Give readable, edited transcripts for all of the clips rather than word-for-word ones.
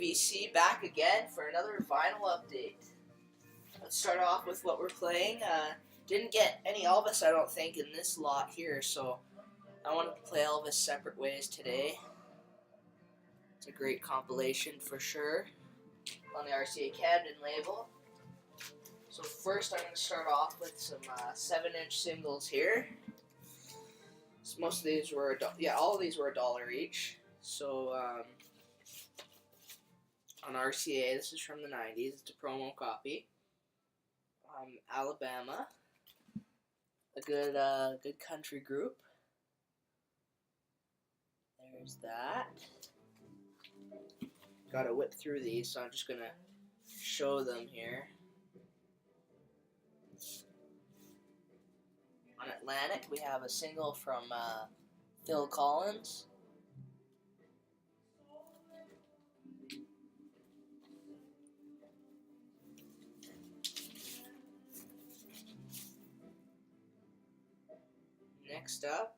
VC back again for another vinyl update. Let's start off with what we're playing. Didn't get any Elvis, I don't think, in this lot here, so I wanted to play Elvis separate ways today. It's a great compilation for sure on the RCA Camden label. So first I'm going to start off with some 7-inch singles here. So most of these were, all of these were $1 each. So on RCA, this is from the 90s, it's a promo copy. Alabama, a good country group. There's that. Gotta whip through these, so I'm just gonna show them here. On Atlantic, we have a single from Phil Collins. Next up,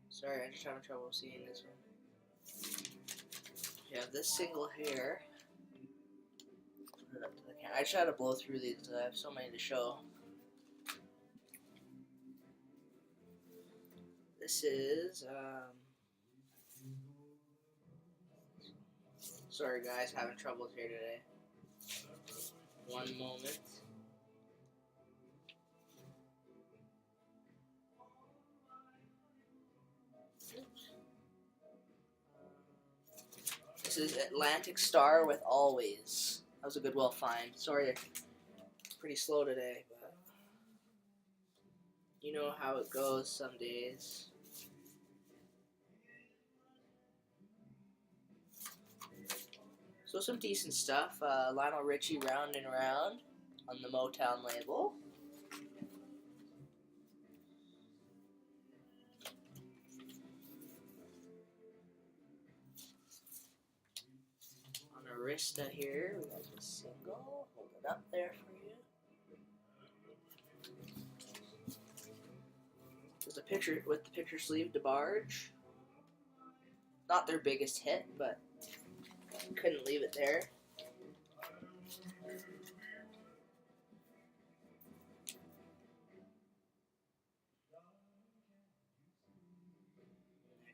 sorry, I'm just having trouble seeing this one. You have this single here. Put it up to the camera. I try to blow through these because I have so many to show. This is, sorry guys, having troubles here today. One moment. This is Atlantic Star with Always. That was a Goodwill find. Sorry, pretty slow today, but you know how it goes some days. So some decent stuff. Lionel Richie, Round and Round on the Motown label. On Arista here, we got the single. Hold it up there for you. There's a picture with the picture sleeve, DeBarge. Not their biggest hit, but couldn't leave it there.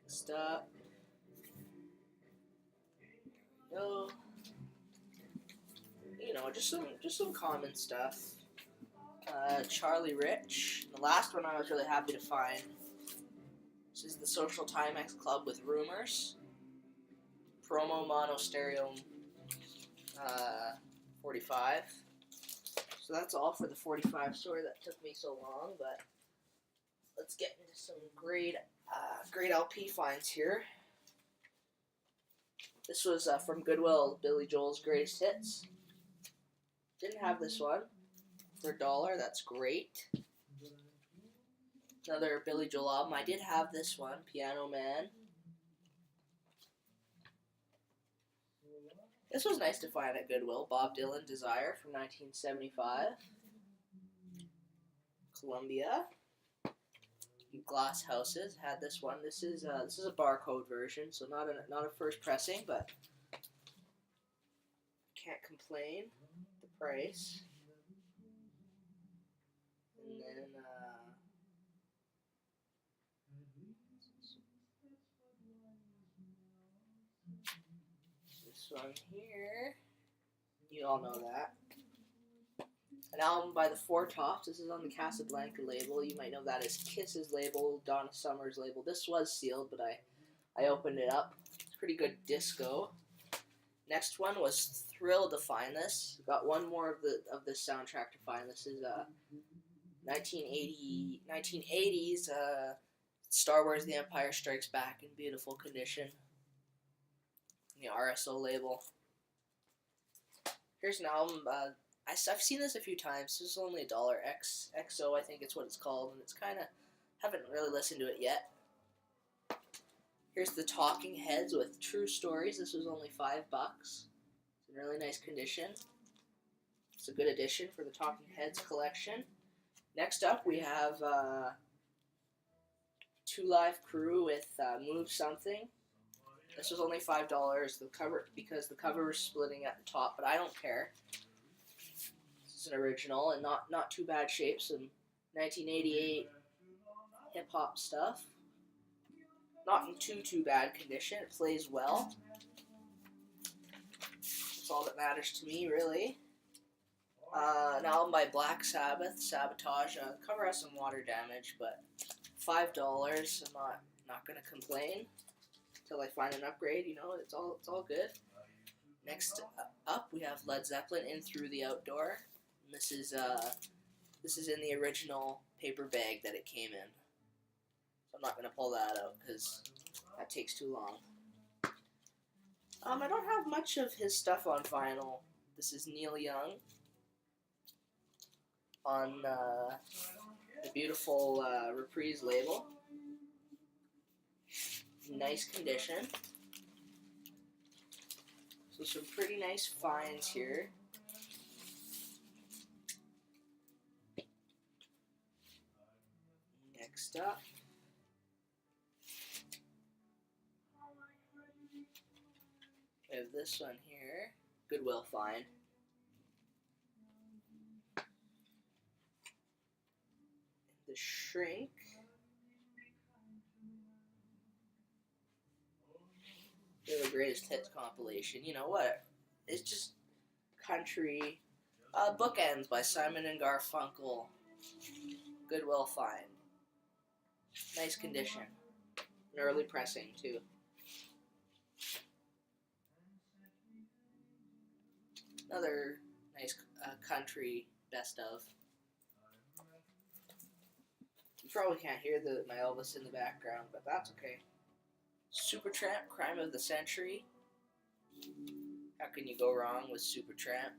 Next up, go. You know, just some common stuff. Charlie Rich. The last one I was really happy to find. This is the Social Timex Club with Rumors. Promo mono stereo 45. So that's all for the 45 story. That took me so long, but let's get into some great LP finds here. This was from Goodwill, Billy Joel's Greatest Hits. Didn't have this one for $1. That's great. Another Billy Joel album. I did have this one, Piano Man. This was nice to find at Goodwill. Bob Dylan, Desire from 1975. Columbia. Glass Houses had this one. This is a barcode version, so not a first pressing, but can't complain. The price. And then this one here. You all know that. An album by the Four Tops. This is on the Casablanca label. You might know that as Kiss's label, Donna Summer's label. This was sealed, but I opened it up. It's pretty good disco. Next one was thrilled to find this. Got one more of the soundtrack to find. This is 1980s Star Wars: The Empire Strikes Back in beautiful condition. The RSO label. Here's an album. I've seen this a few times. This is only $1. XO, I think it's what it's called, and it's kind of, haven't really listened to it yet. Here's the Talking Heads with True Stories. This was only $5. It's in really nice condition. It's a good addition for the Talking Heads collection. Next up, we have Two Live Crew with Move Something. This was only $5. The cover, because the cover was splitting at the top, but I don't care. This is an original and not too bad shape. Some 1988 hip hop stuff. Not in too bad condition. It plays well. That's all that matters to me, really. An album by Black Sabbath, Sabotage. Cover has some water damage, but $5. I'm not gonna complain until I find an upgrade. You know, it's all good. Next up, we have Led Zeppelin, In Through the Outdoor. And this is in the original paper bag that it came in. So I'm not gonna pull that out because that takes too long. I don't have much of his stuff on vinyl. This is Neil Young on the beautiful Reprise label. Nice condition. So some pretty nice finds here. Next up, we have this one here, Goodwill find. The Shrink. They're the greatest hits compilation. You know what? It's just country. Bookends by Simon and Garfunkel. Goodwill find. Nice condition. An early pressing too. Another nice country best of. You probably can't hear my Elvis in the background, but that's okay. Supertramp, Crime of the Century. How can you go wrong with Supertramp?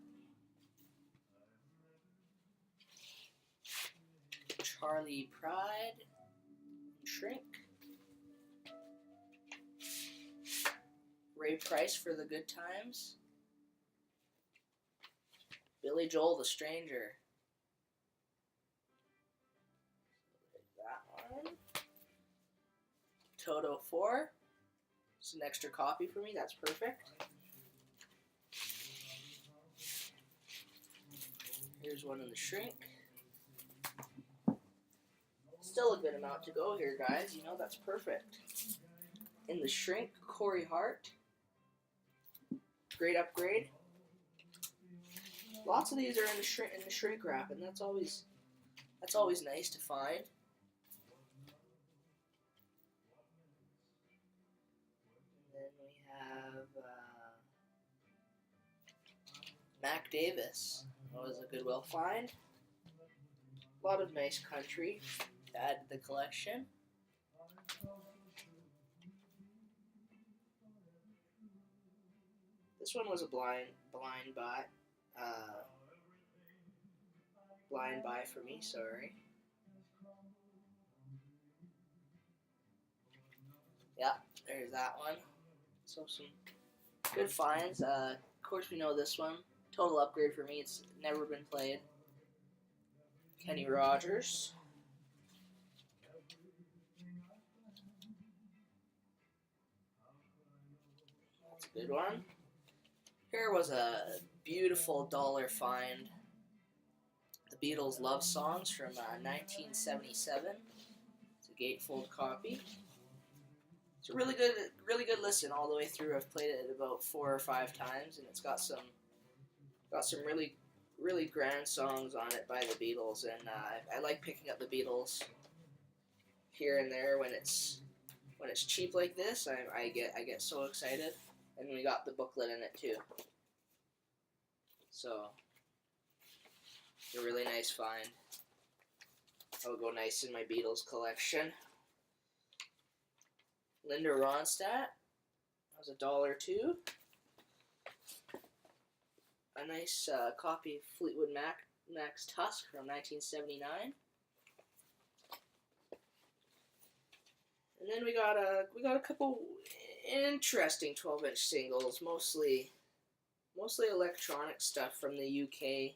Charlie Pride, Shrink. Ray Price for the Good Times. Billy Joel, The Stranger. That one. Toto 4. It's an extra copy for me. That's perfect. Here's one in the Shrink. Still a good amount to go here, guys. You know, that's perfect. In the Shrink, Corey Hart. Great upgrade. Lots of these are in the shrink wrap, and that's always nice to find. And then we have Mac Davis. That was a Goodwill find. A lot of nice country to add to the collection. This one was a blind buy for me, sorry. Yeah, there's that one. So some good finds. Of course we know this one. Total upgrade for me. It's never been played. Kenny Rogers. That's a good one. Here was a beautiful dollar find. The Beatles Love Songs from 1977. It's a gatefold copy. It's a really good listen all the way through. I've played it about 4 or 5 times, and it's got some really grand songs on it by the Beatles, and I like picking up the Beatles here and there when it's cheap like this. I get so excited, and we got the booklet in it too. So a really nice find. That'll go nice in my Beatles collection. Linda Ronstadt. That was $1 too. A nice copy of Fleetwood Mac's Tusk from 1979. And then we got a couple interesting 12-inch singles, mostly electronic stuff from the UK.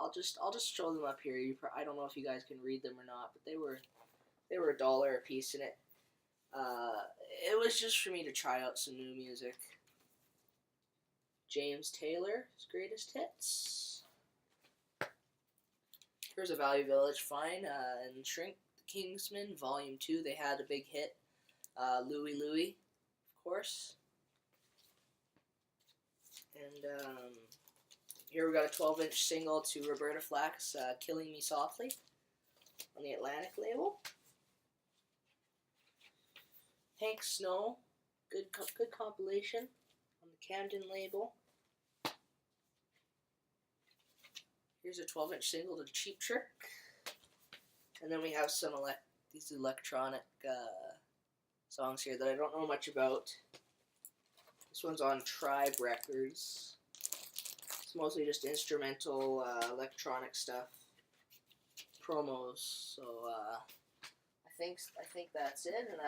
I'll just show them up here. I don't know if you guys can read them or not, but they were $1 a piece, and it was just for me to try out some new music. James Taylor's greatest hits. Here's a Value Village Fine and Shrink the Kingsman Volume 2. They had a big hit. Louie Louie, of course. And here we got a 12-inch single to Roberta Flack's Killing Me Softly on the Atlantic label. Hank Snow, good compilation on the Camden label. Here's a 12-inch single to Cheap Trick. And then we have some these electronic songs here that I don't know much about. This one's on Tribe Records. It's mostly just instrumental electronic stuff, promos. So I think that's it, and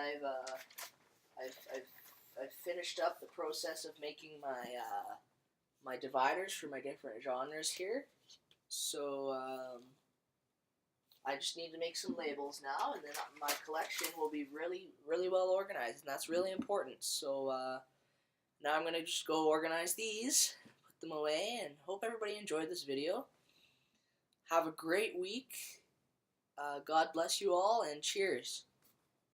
I've finished up the process of making my dividers for my different genres here. So I just need to make some labels now, and then my collection will be really well organized, and that's really important. So now I'm going to just go organize these, put them away, and hope everybody enjoyed this video. Have a great week. God bless you all, and cheers.